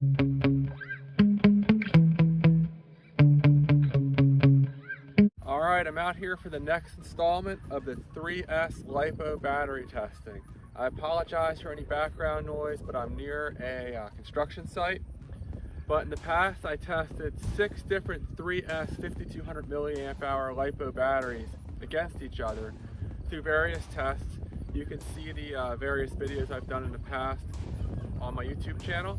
All right, I'm out here for the next installment of the 3S LIPO battery testing. I apologize for any background noise, but I'm near a construction site. But in the past, I tested 6 different 3S 5200 milliamp hour LIPO batteries against each other through various tests. You can see the various videos I've done in the past on my YouTube channel.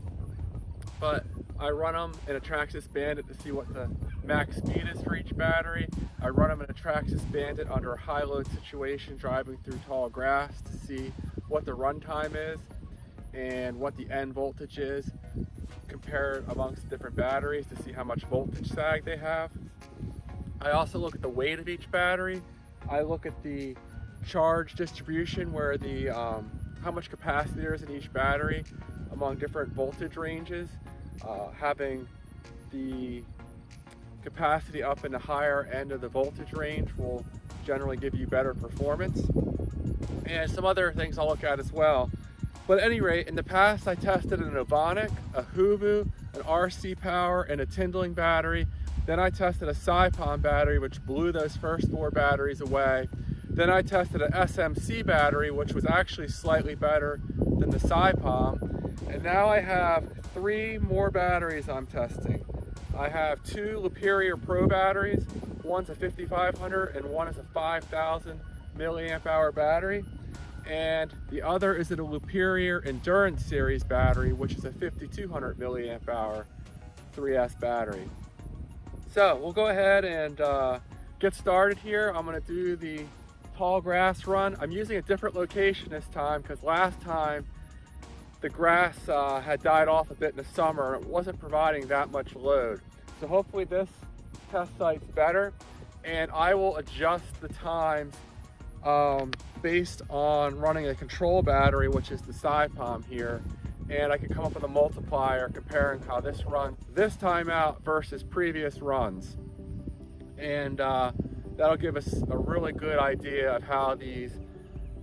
But I run them in a Traxxas Bandit to see what the max speed is for each battery. I run them in a Traxxas Bandit under a high load situation driving through tall grass to see what the runtime is and what the end voltage is compared amongst different batteries to see how much voltage sag they have. I also look at the weight of each battery. I look at the charge distribution where the how much capacity there is in each battery among different voltage ranges. Having the capacity up in the higher end of the voltage range will generally give you better performance. And some other things I'll look at as well. But at any rate, in the past I tested an Ovonic, a Hoovo, an RCPower, and a Tindling battery. Then I tested a Sypom battery, which blew those first 4 batteries away. Then I tested an SMC battery, which was actually slightly better than the Sypom. And now I have 3 more batteries I'm testing. I have 2 Liperior Pro batteries. One's a 5500 and one is a 5000 milliamp hour battery. And the other is a Liperior Endurance Series battery, which is a 5200 milliamp hour 3S battery. So we'll go ahead and get started here. I'm gonna do the tall grass run. I'm using a different location this time because last time the grass had died off a bit in the summer and it wasn't providing that much load. So hopefully this test site's better, and I will adjust the times based on running a control battery, which is the Sypom here, and I can come up with a multiplier comparing how this runs this time out versus previous runs. And that'll give us a really good idea of how these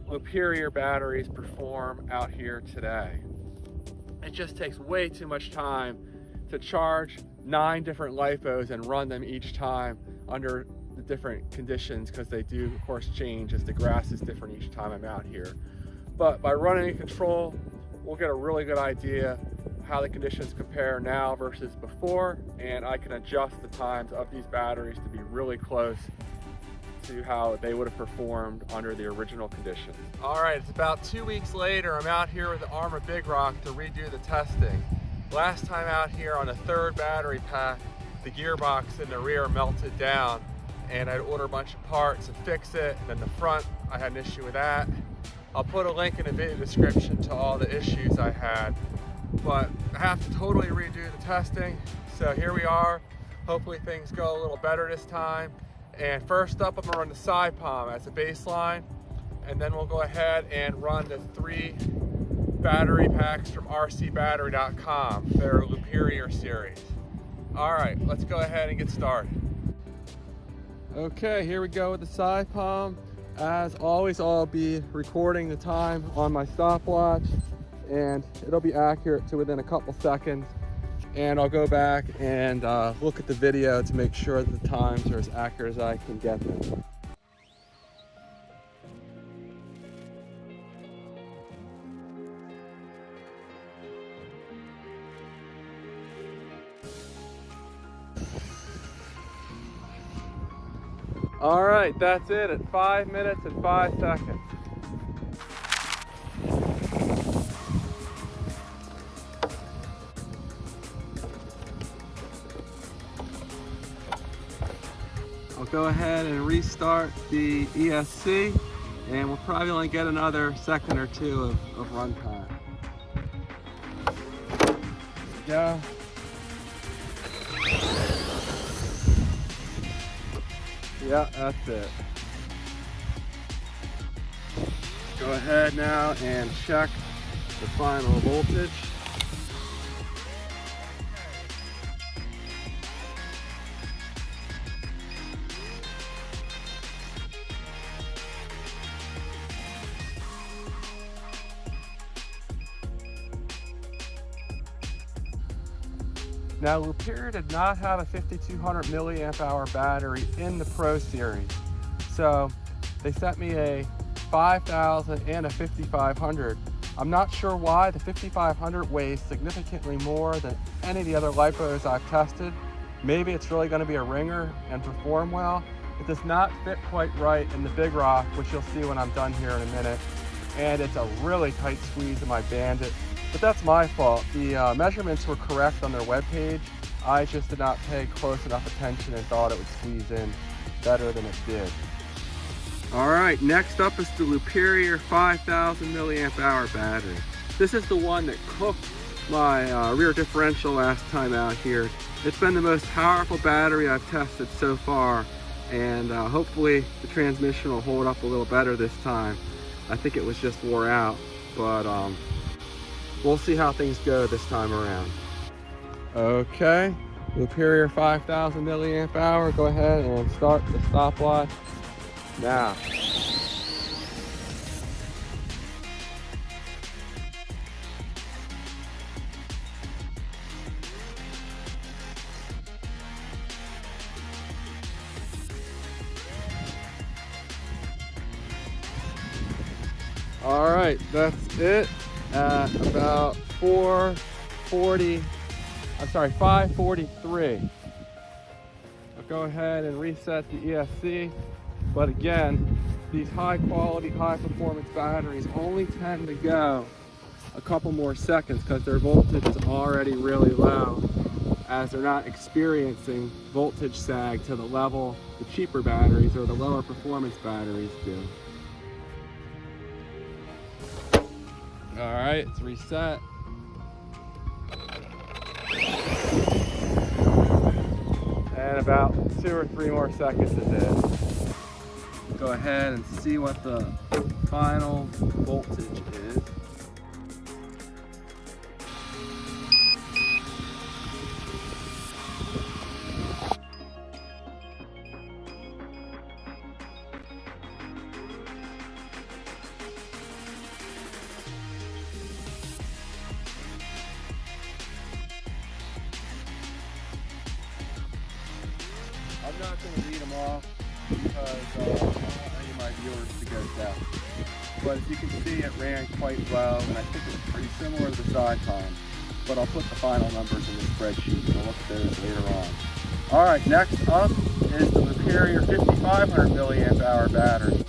Liperior batteries perform out here today. It just takes way too much time to charge 9 different LIPOs and run them each time under the different conditions, because they do of course change as the grass is different each time I'm out here. But by running a control, we'll get a really good idea how the conditions compare now versus before, and I can adjust the times of these batteries to be really close to how they would have performed under the original conditions. All right, it's about 2 weeks later. I'm out here with the Armor Big Rock to redo the testing. Last time out here on the 3rd battery pack, the gearbox in the rear melted down, and I'd order a bunch of parts and fix it. And then the front, I had an issue with that. I'll put a link in the video description to all the issues I had, but I have to totally redo the testing. So here we are. Hopefully things go a little better this time. And first up, I'm gonna run the Sypom as a baseline, and then we'll go ahead and run the 3 battery packs from RCbattery.com. They're Liperior series. All right, let's go ahead and get started. Okay, here we go with the Sypom. As always, I'll be recording the time on my stopwatch, and it'll be accurate to within a couple seconds. And I'll go back and look at the video to make sure that the times are as accurate as I can get them. All right, that's it at 5 minutes and 5 seconds. I'll go ahead and restart the ESC, and we'll probably only get another second or 2 of runtime. There we go. Yeah, that's it. Go ahead now and check the final voltage. Now, Liperior did not have a 5200 milliamp hour battery in the Pro Series. So they sent me a 5000 and a 5500. I'm not sure why. The 5500 weighs significantly more than any of the other LIPOs I've tested. Maybe it's really going to be a ringer and perform well. It does not fit quite right in the big rock, which you'll see when I'm done here in a minute. And it's a really tight squeeze in my Bandit, but that's my fault. The measurements were correct on their webpage. I just did not pay close enough attention and thought it would squeeze in better than it did. All right, next up is the Liperior 5000 milliamp hour battery. This is the one that cooked my rear differential last time out here. It's been the most powerful battery I've tested so far, and hopefully the transmission will hold up a little better this time. I think it was just wore out, but we'll see how things go this time around. Okay, Liperior 5000 milliamp hour. Go ahead and start the stopwatch now. All right, that's it at about 5:43. I'll go ahead and reset the ESC. But again, these high quality, high performance batteries only tend to go a couple more seconds because their voltage is already really low, as they're not experiencing voltage sag to the level the cheaper batteries or the lower performance batteries do. All right, it's reset. And about 2 or 3 more seconds it is. Go ahead and see what the final voltage is. I'm not going to read them off because I don't want any of my viewers to go deaf. But as you can see, it ran quite well, and I think it's pretty similar to the side time. But I'll put the final numbers in the spreadsheet, and we'll look at those later on. All right, next up is the Liperior 5500 milliamp hour battery.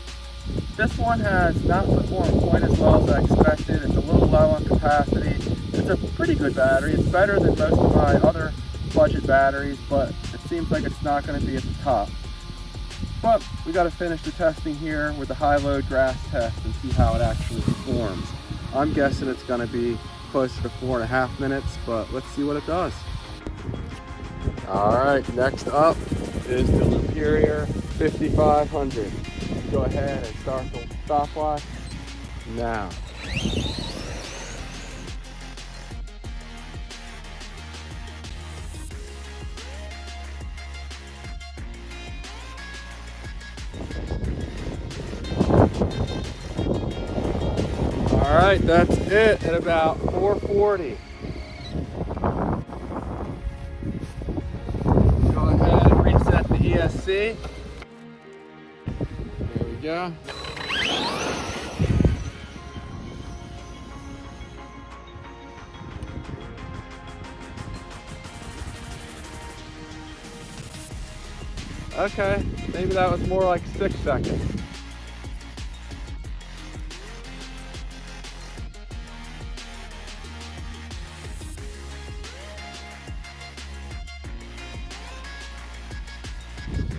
This one has not performed quite as well as I expected. It's a little low on capacity. It's a pretty good battery. It's better than most of my other budget batteries, but it seems like it's not going to be at the top. But we got to finish the testing here with the high load grass test and see how it actually performs. I'm guessing it's going to be closer to 4.5 minutes, but let's see what it does. All right, next up is the Liperior 5500. Go ahead and start the stopwatch now. All right, that's it at about 4:40. Go ahead and reset the ESC. There we go. Okay, maybe that was more like 6 seconds.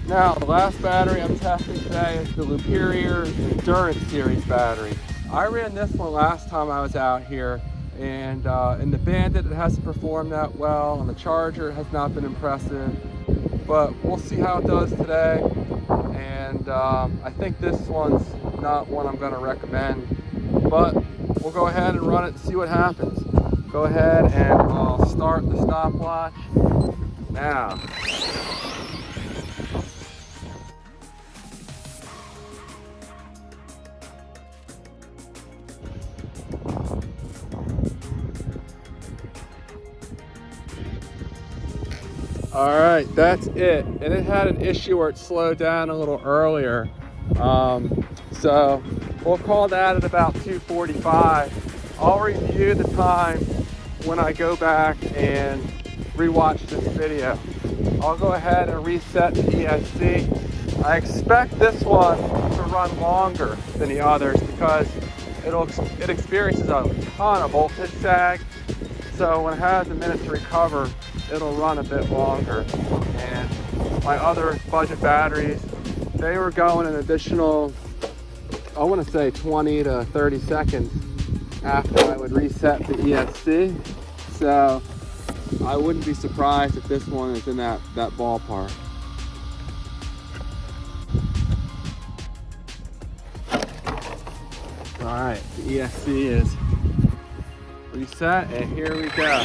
Now, the last battery I'm testing today is the Liperior Endurance Series battery. I ran this one last time I was out here, and in the Bandit it hasn't performed that well, and the Charger has not been impressive, but we'll see how it does today. And I think this one's not one I'm going to recommend, but we'll go ahead and run it and see what happens. Go ahead and I'll start the stopwatch now. All right, that's it. And it had an issue where it slowed down a little earlier. So we'll call that at about 2:45. I'll review the time when I go back and rewatch this video. I'll go ahead and reset the ESC. I expect this one to run longer than the others because it experiences a ton of voltage sag. So when it has a minute to recover, it'll run a bit longer. And my other budget batteries, they were going an additional, I want to say 20 to 30 seconds after I would reset the ESC. So I wouldn't be surprised if this one is in that ballpark. All right, the ESC is reset, and here we go.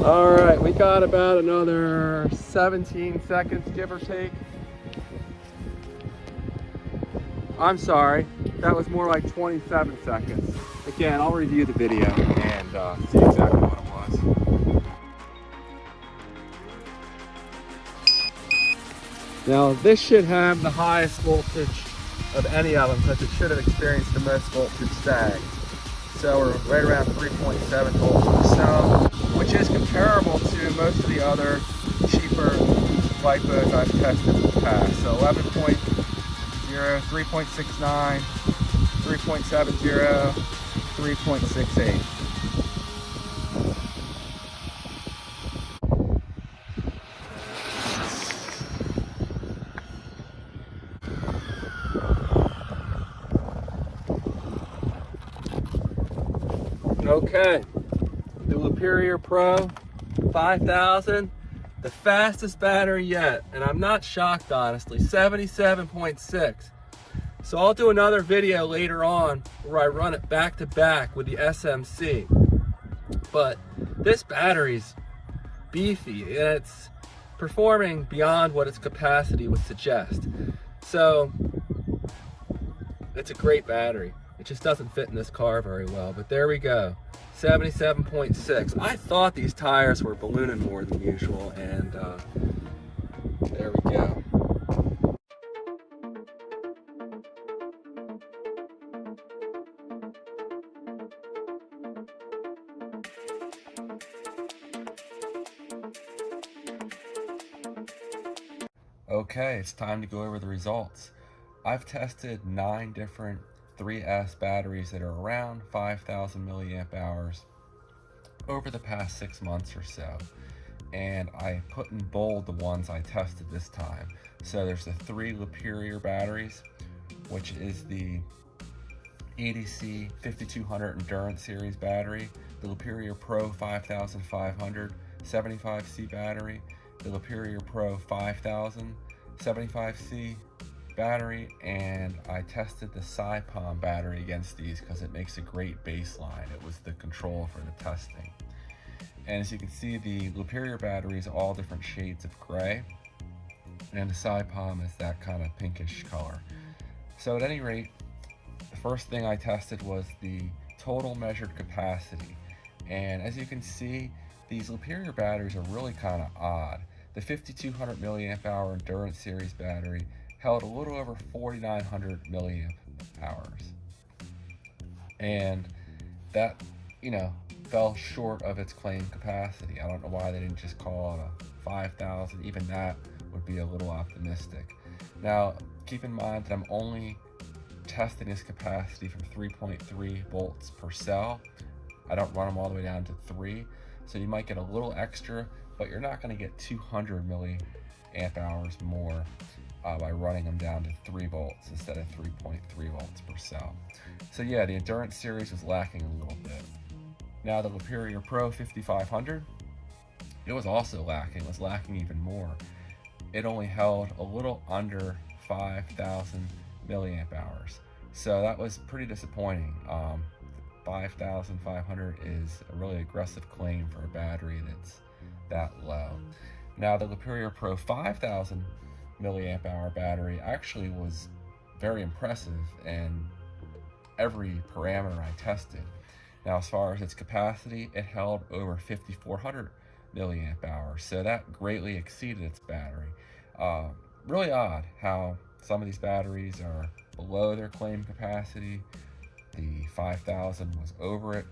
All right, we got about another 17 seconds, give or take. I'm sorry, that was more like 27 seconds. Again, I'll review the video and see exactly what it was. Now, this should have the highest voltage of any of them because it should have experienced the most voltage sag. So we're right around 3.7 volts per cell, which is comparable to most of the other cheaper LIPOs I've tested in the past. So 11.0, 3.69, 3.70, 3.68. Okay, the Liperior Pro 5000, the fastest battery yet, and I'm not shocked honestly, 77.6. So I'll do another video later on where I run it back to back with the SMC. But this battery's beefy and it's performing beyond what its capacity would suggest. So it's a great battery. It just doesn't fit in this car very well, but there we go. 77.6. I thought these tires were ballooning more than usual, and there we go. Okay, it's time to go over the results. I've tested 9 different 3S batteries that are around 5,000 milliamp hours over the past 6 months or so. And I put in bold the ones I tested this time. So there's the 3 Liperior batteries, which is the EDC 5200 Endurance Series battery, the Liperior Pro 5500 75C battery, the Liperior Pro 5000 75C battery, and I tested the Sypom battery against these because it makes a great baseline. It was the control for the testing. And as you can see, the Liperior battery is all different shades of gray, and the Sypom is that kind of pinkish color. So at any rate, the first thing I tested was the total measured capacity. And as you can see, these Liperior batteries are really kind of odd. The 5200 milliamp hour Endurance Series battery held a little over 4,900 milliamp hours. And that, fell short of its claimed capacity. I don't know why they didn't just call it a 5,000. Even that would be a little optimistic. Now, keep in mind that I'm only testing this capacity from 3.3 volts per cell. I don't run them all the way down to 3. So you might get a little extra, but you're not going to get 200 milliamp hours more by running them down to 3 volts instead of 3.3 volts per cell. So yeah, the Endurance Series was lacking a little bit. Now the Liperior Pro 5500, it was also lacking. It was lacking even more. it only held a little under 5,000 milliamp hours. So that was pretty disappointing. 5,500 is a really aggressive claim for a battery that's that low. Now the Liperior Pro 5,000 milliamp hour battery actually was very impressive in every parameter I tested. Now as far as its capacity, it held over 5,400 milliamp hours, so that greatly exceeded its battery. Really odd how some of these batteries are below their claimed capacity. The 5,000 was over it.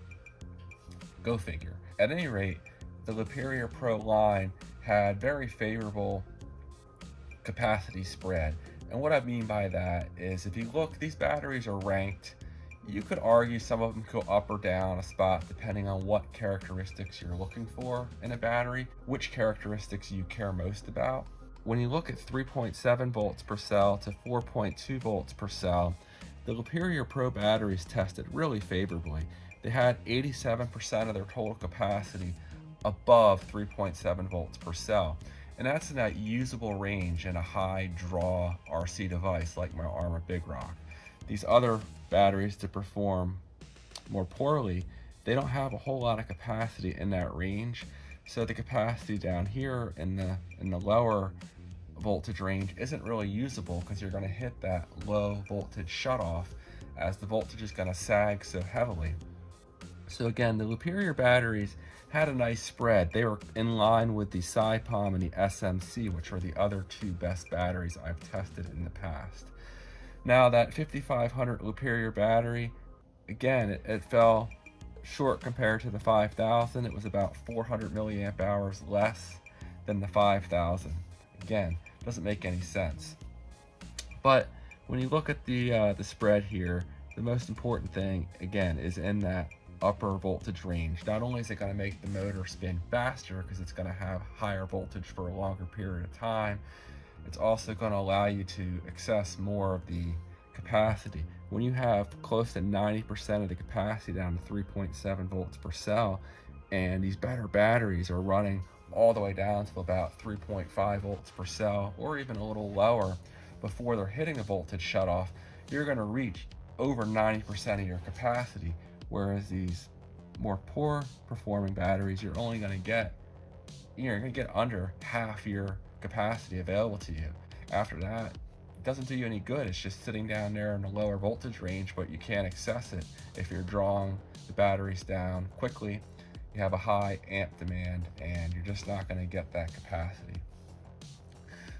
Go figure. At any rate, the Liperior Pro line had very favorable capacity spread. And what I mean by that is, if you look, these batteries are ranked. You could argue some of them go up or down a spot depending on what characteristics you're looking for in a battery, which characteristics you care most about. When you look at 3.7 volts per cell to 4.2 volts per cell, the Liperior Pro batteries tested really favorably. They had 87% of their total capacity above 3.7 volts per cell. And that's in that usable range in a high draw RC device like my Armor Big Rock. These other batteries to perform more poorly, they don't have a whole lot of capacity in that range. So the capacity down here in the lower voltage range isn't really usable, because you're going to hit that low voltage shutoff as the voltage is going to sag so heavily. So again, the Liperior batteries had a nice spread. They were in line with the Sypom and the SMC, which are the other two best batteries I've tested in the past. Now that 5500 Liperior battery, again, it fell short compared to the 5000. It was about 400 milliamp hours less than the 5000. Again, doesn't make any sense. But when you look at the spread here, the most important thing, again, is in that upper voltage range. Not only is it going to make the motor spin faster because it's going to have higher voltage for a longer period of time, it's also going to allow you to access more of the capacity. When you have close to 90% of the capacity down to 3.7 volts per cell, and these better batteries are running all the way down to about 3.5 volts per cell, or even a little lower before they're hitting a voltage shutoff, you're going to reach over 90% of your capacity. Whereas these more poor performing batteries, you're only going to get, you're going to get under half your capacity available to you. After that, it doesn't do you any good. It's just sitting down there in the lower voltage range, but you can't access it if you're drawing the batteries down quickly. You have a high amp demand, and you're just not going to get that capacity.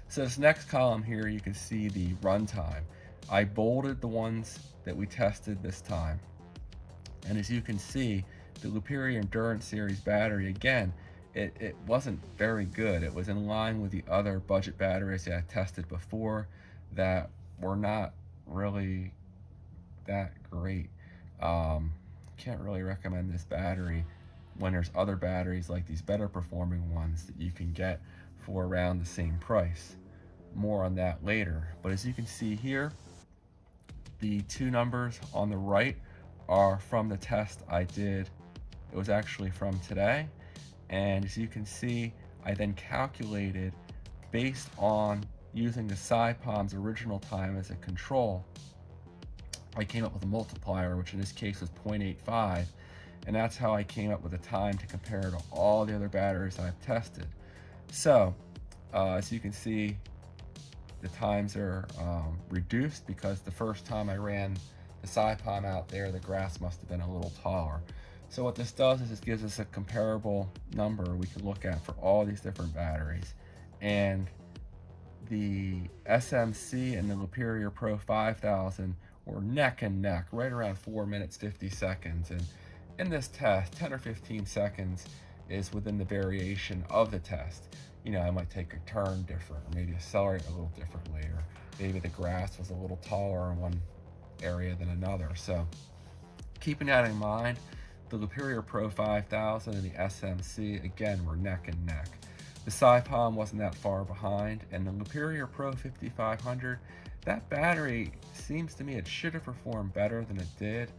So this next column here, you can see the runtime. I bolded the ones that we tested this time. And as you can see, the Liperior Endurance Series battery, again, it wasn't very good. It was in line with the other budget batteries that I tested before that were not really that great. Can't really recommend this battery when there's other batteries like these better performing ones that you can get for around the same price. More on that later. But as you can see here, the two numbers on the right are from the test I did. It was actually from today. And as you can see, I then calculated based on using the Sypom's original time as a control. I came up with a multiplier, which in this case was 0.85. And that's how I came up with a time to compare to all the other batteries I've tested. So, as you can see, the times are reduced because the first time I ran the Sypom out there, the grass must have been a little taller. So what this does is it gives us a comparable number we can look at for all these different batteries. And the SMC and the Liperior Pro 5000 were neck and neck, right around 4 minutes 50 seconds. And in this test, 10 or 15 seconds is within the variation of the test. You know, I might take a turn different, or maybe accelerate a little differently, or maybe the grass was a little taller in one area than another. So keeping that in mind, the Liperior Pro 5000 and the SMC, again, were neck and neck. The Sypom wasn't that far behind, and the Liperior Pro 5500, that battery seems to me it should have performed better than it did,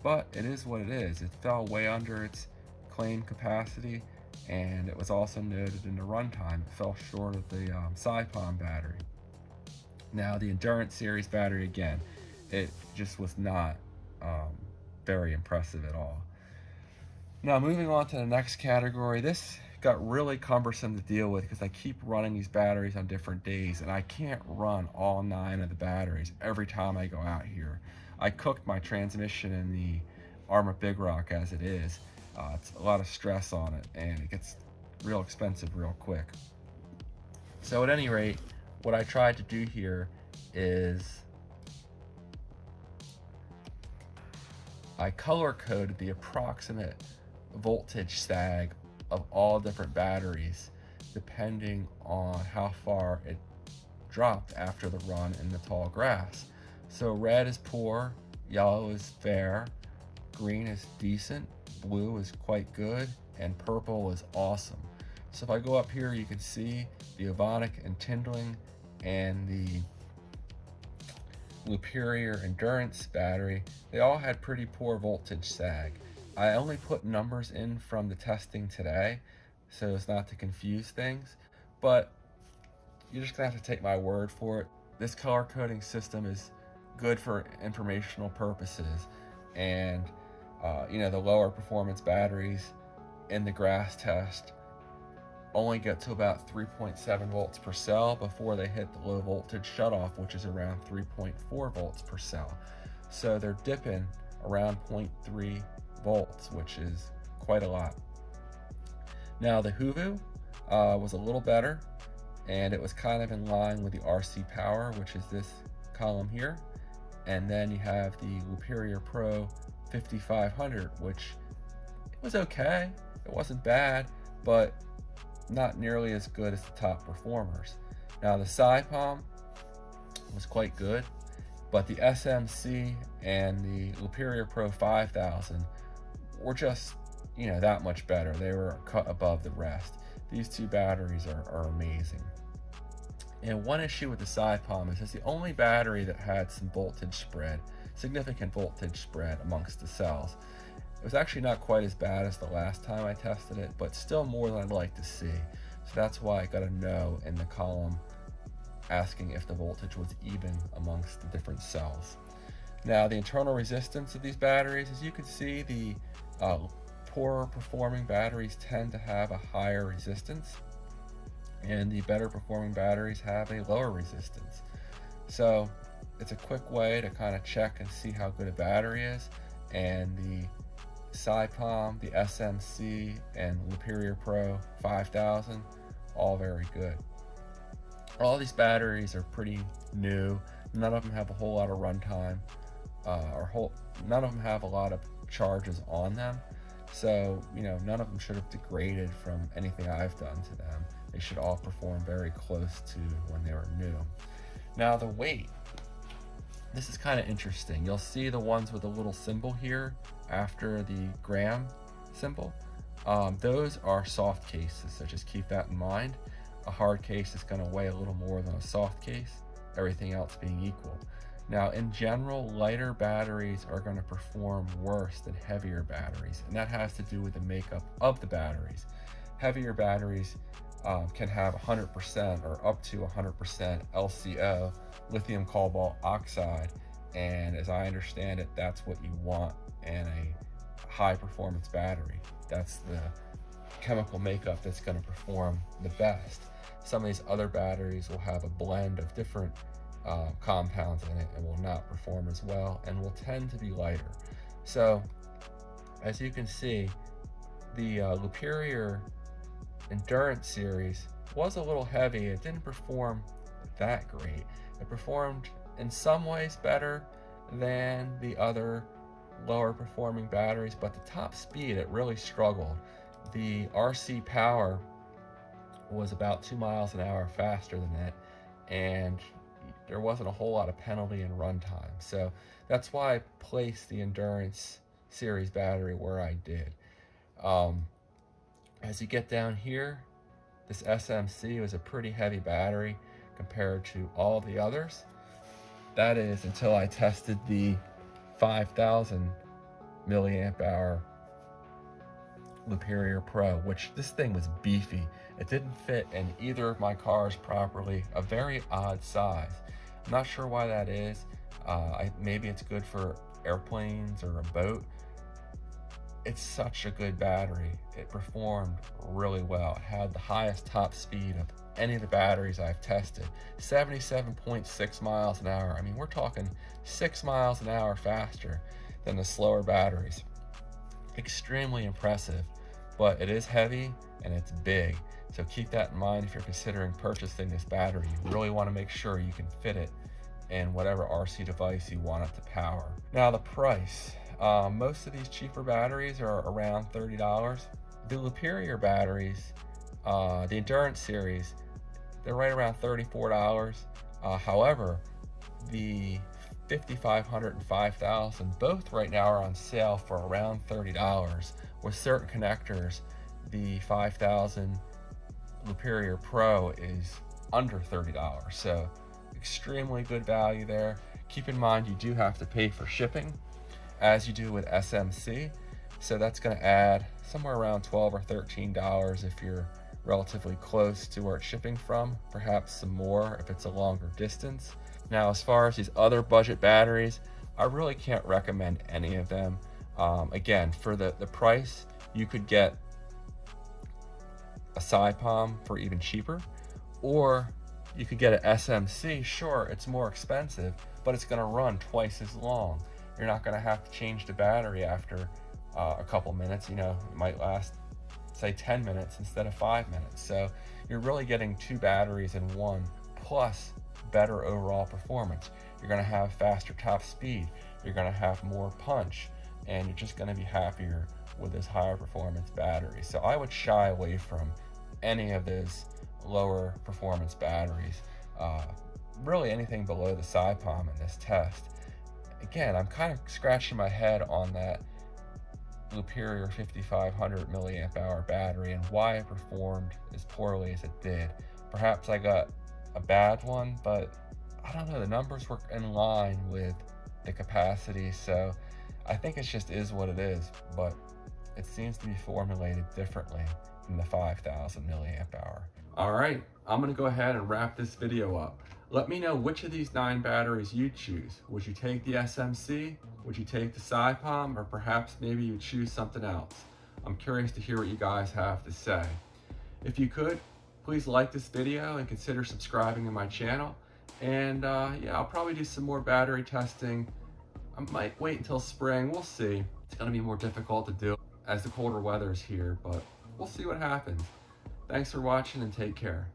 but it is what it is. It fell way under its claimed capacity, and it was also noted in the runtime. It fell short of the Sypom battery. Now the Endurance Series battery, again, it just was not very impressive at all. Now moving on to the next category, this got really cumbersome to deal with because I keep running these batteries on different days and I can't run all 9 of the batteries every time I go out here. I cooked my transmission in the Arrma Big Rock as it is. It's a lot of stress on it and it gets real expensive real quick. So at any rate, what I tried to do here is I color coded the approximate voltage sag of all different batteries depending on how far it dropped after the run in the tall grass. So red is poor, yellow is fair, green is decent, blue is quite good, and purple is awesome. So if I go up here, you can see the Ovonic and Tindling and the Liperior Endurance battery, they all had pretty poor voltage sag. I only put numbers in from the testing today so as not to confuse things, but you're just gonna have to take my word for it. This color coding system is good for informational purposes, and the lower performance batteries in the grass test only get to about 3.7 volts per cell before they hit the low voltage shutoff, which is around 3.4 volts per cell. So they're dipping around 0.3 volts, which is quite a lot. Now the Hoovo was a little better, and it was kind of in line with the RCPower, which is this column here. And then you have the Liperior Pro 5500, which was okay. It wasn't bad, but not nearly as good as the top performers. Now the Sypom was quite good, but the SMC and the Liperior Pro 5000 were just, that much better. They were cut above the rest. These two batteries are amazing. And one issue with the Sypom is it's the only battery that had some voltage spread, significant voltage spread amongst the cells. It was actually not quite as bad as the last time I tested it, but still more than I'd like to see. So that's why I got a no in the column asking if the voltage was even amongst the different cells. Now the internal resistance of these batteries, as you can see, the poorer performing batteries tend to have a higher resistance, and the better performing batteries have a lower resistance. So it's a quick way to kind of check and see how good a battery is, and the Sypom, the SMC, and Liperior Pro 5000, all very good. All these batteries are pretty new. None of them have a whole lot of runtime, none of them have a lot of charges on them. So, none of them should have degraded from anything I've done to them. They should all perform very close to when they were new. Now the weight, this is kind of interesting. You'll see the ones with a little symbol here after the gram symbol. Those are soft cases, so just keep that in mind. A hard case is going to weigh a little more than a soft case, everything else being equal. Now, in general, lighter batteries are going to perform worse than heavier batteries, and that has to do with the makeup of the batteries. Heavier batteries can have 100% or up to 100% LCO, lithium cobalt oxide, and as I understand it, that's what you want in a high performance battery. That's the chemical makeup that's going to perform the best. Some of these other batteries will have a blend of different compounds in it and will not perform as well and will tend to be lighter. So as you can see, the Liperior Endurance series was a little heavy. It didn't perform that great. It performed in some ways better than the other lower performing batteries, but the top speed, it really struggled. The RCPower was about 2 miles an hour faster than it, and there wasn't a whole lot of penalty in runtime. So that's why I placed the Endurance series battery where I did. As you get down here, this SMC was a pretty heavy battery compared to all the others. That is until I tested the 5,000 milliamp hour Liperior Pro, which this thing was beefy. It didn't fit in either of my cars properly, a very odd size. I'm not sure why that is. Maybe it's good for airplanes or a boat. It's such a good battery. It performed really well. It had the highest top speed of any of the batteries I've tested, 77.6 miles an hour. I mean, we're talking 6 miles an hour faster than the slower batteries. Extremely impressive, but it is heavy and it's big. So keep that in mind if you're considering purchasing this battery. You really want to make sure you can fit it in whatever RC device you want it to power. Now the price. Most of these cheaper batteries are around $30. The Liperior batteries, the Endurance series, they're right around $34. However, the 5500 and 5000, both right now are on sale for around $30. With certain connectors, the 5000 Liperior Pro is under $30. So extremely good value there. Keep in mind you do have to pay for shipping, as you do with SMC. So that's going to add somewhere around $12 or $13 if you're relatively close to where it's shipping from, perhaps some more if it's a longer distance. Now, as far as these other budget batteries, I really can't recommend any of them. Again, for the price, you could get a Sypom for even cheaper, or you could get an SMC. Sure, it's more expensive, but it's going to run twice as long. You're not going to have to change the battery after a couple minutes. You know, it might last, say, 10 minutes instead of 5 minutes. So you're really getting two batteries in one, plus better overall performance. You're going to have faster top speed. You're going to have more punch, and you're just going to be happier with this higher performance battery. So I would shy away from any of those lower performance batteries. Really anything below the Sypom in this test. Again, I'm kind of scratching my head on that Liperior 5500 milliamp hour battery and why it performed as poorly as it did. Perhaps I got a bad one, but I don't know, the numbers were in line with the capacity, so I think it just is what it is, but it seems to be formulated differently than the 5000 milliamp hour. All right, I'm gonna go ahead and wrap this video up. Let me know which of these 9 batteries you choose. Would you take the SMC? Would you take the Sypom? Or perhaps maybe you choose something else? I'm curious to hear what you guys have to say. If you could, please like this video and consider subscribing to my channel. And yeah, I'll probably do some more battery testing. I might wait until spring, we'll see. It's gonna be more difficult to do as the colder weather is here, but we'll see what happens. Thanks for watching and take care.